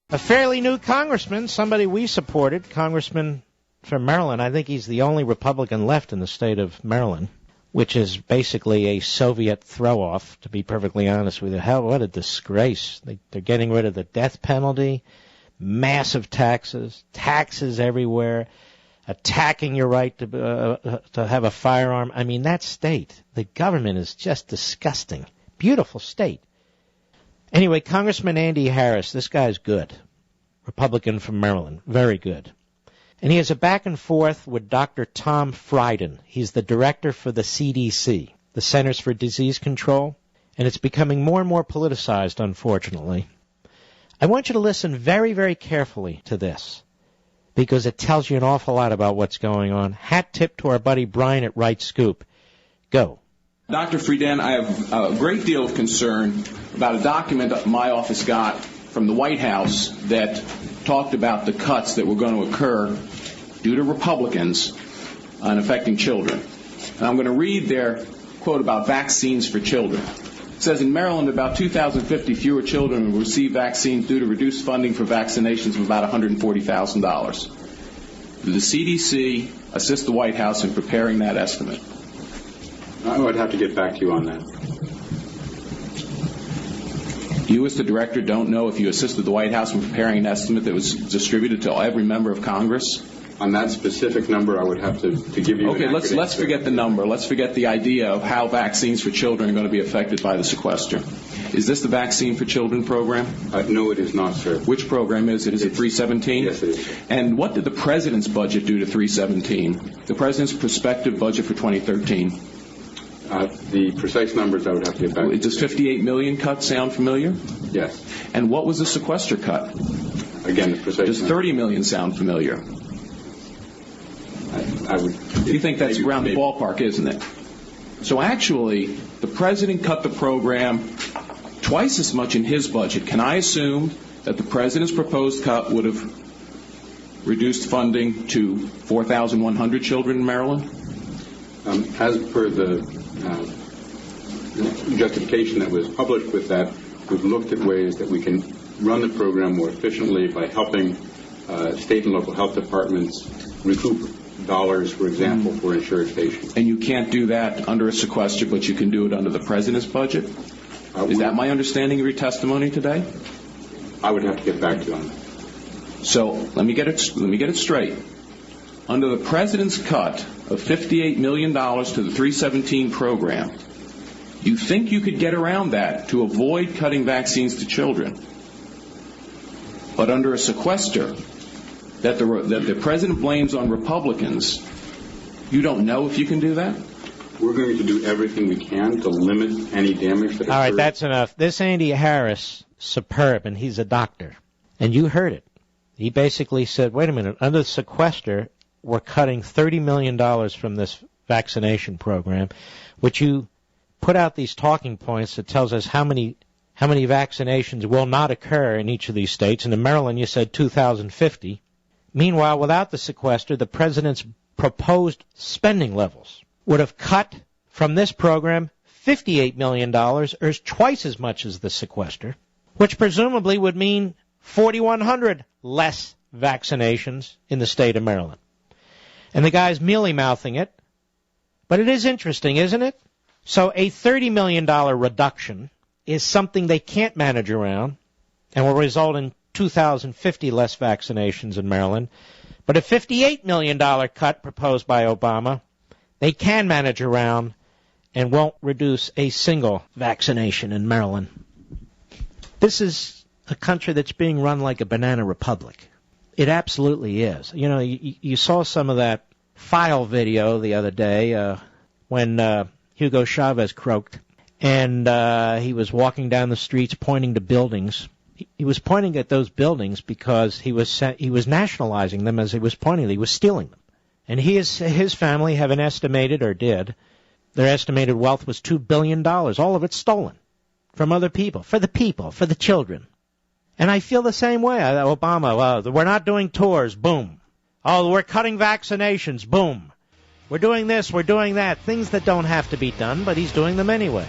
A fairly new congressman, somebody we supported, congressman from Maryland. I think he's the only Republican left in the state of Maryland, which is basically a Soviet throw-off, to be perfectly honest with you. Hell, what a disgrace. They're getting rid of the death penalty, massive taxes everywhere, attacking your right to have a firearm. I mean, that state, the government is just disgusting. Beautiful state. Anyway, Congressman Andy Harris, this guy's good. Republican from Maryland. Very good. And he has a back and forth with Dr. Tom Frieden. He's the director for the CDC, the Centers for Disease Control, and it's becoming more and more politicized, unfortunately. I want you to listen very, very carefully to this, because it tells you an awful lot about what's going on. Hat tip to our buddy Brian at Right Scoop. Go. Dr. Frieden, I have a great deal of concern about a document that my office got from the White House that talked about the cuts that were going to occur due to Republicans on affecting children. And I'm going to read their quote about vaccines for children. It says, in Maryland, about 2,050 fewer children will receive vaccines due to reduced funding for vaccinations of about $140,000. Did the CDC assist the White House in preparing that estimate? I would have to get back to you on that. You, as the director, don't know if you assisted the White House in preparing an estimate that was distributed to every member of Congress? On that specific number, I would have to give you. Okay, let's forget the number. Let's forget the idea of how vaccines for children are going to be affected by the sequester. Is this the Vaccine for Children program? No, it is not, sir. Which program is it? Is it 317? Yes, it is. And what did the President's budget do to 317? The President's prospective budget for 2013? The precise numbers I would have to get back to you. Does $58 million cut sound familiar? Yes. And what was the sequester cut? Again, the precise Does $30 million sound familiar? I would. You think that's around the ballpark, isn't it? So actually, the President cut the program twice as much in his budget. Can I assume that the President's proposed cut would have reduced funding to 4,100 children in Maryland? As per the justification that was published with that, we've looked at ways that we can run the program more efficiently by helping state and local health departments recoup dollars, for example, for insured patients. And you can't do that under a sequester, but you can do it under the President's budget? Is that my understanding of your testimony today? I would have to get back to you on that. So let me get it straight. Under the President's cut of $58 million to the 317 program, you think you could get around that to avoid cutting vaccines to children. But under a sequester that the President blames on Republicans, you don't know if you can do that? We're going to do everything we can to limit any damage that occurs. All right, that's enough. This Andy Harris, superb, and he's a doctor. And you heard it. He basically said, wait a minute, under the sequester, we're cutting $30 million from this vaccination program, which you put out these talking points that tells us how many vaccinations will not occur in each of these states. And in Maryland, you said 2,050. Meanwhile, without the sequester, the President's proposed spending levels would have cut from this program $58 million, or twice as much as the sequester, which presumably would mean 4,100 less vaccinations in the state of Maryland. And the guy's mealy-mouthing it. But it is interesting, isn't it? So a $30 million reduction is something they can't manage around and will result in 2,050 less vaccinations in Maryland. But a $58 million cut proposed by Obama, they can manage around and won't reduce a single vaccination in Maryland. This is a country that's being run like a banana republic. It absolutely is. You know, you saw some of that file video the other day when Hugo Chavez croaked, and he was walking down the streets pointing to buildings. He was pointing at those buildings because he was nationalizing them as he was pointing. He was stealing them. And his family have an estimated, or did, their estimated wealth was $2 billion. All of it stolen from other people, for the children. And I feel the same way. Obama, we're not doing tours, boom. Oh, we're cutting vaccinations, boom. We're doing this, we're doing that. Things that don't have to be done, but he's doing them anyway.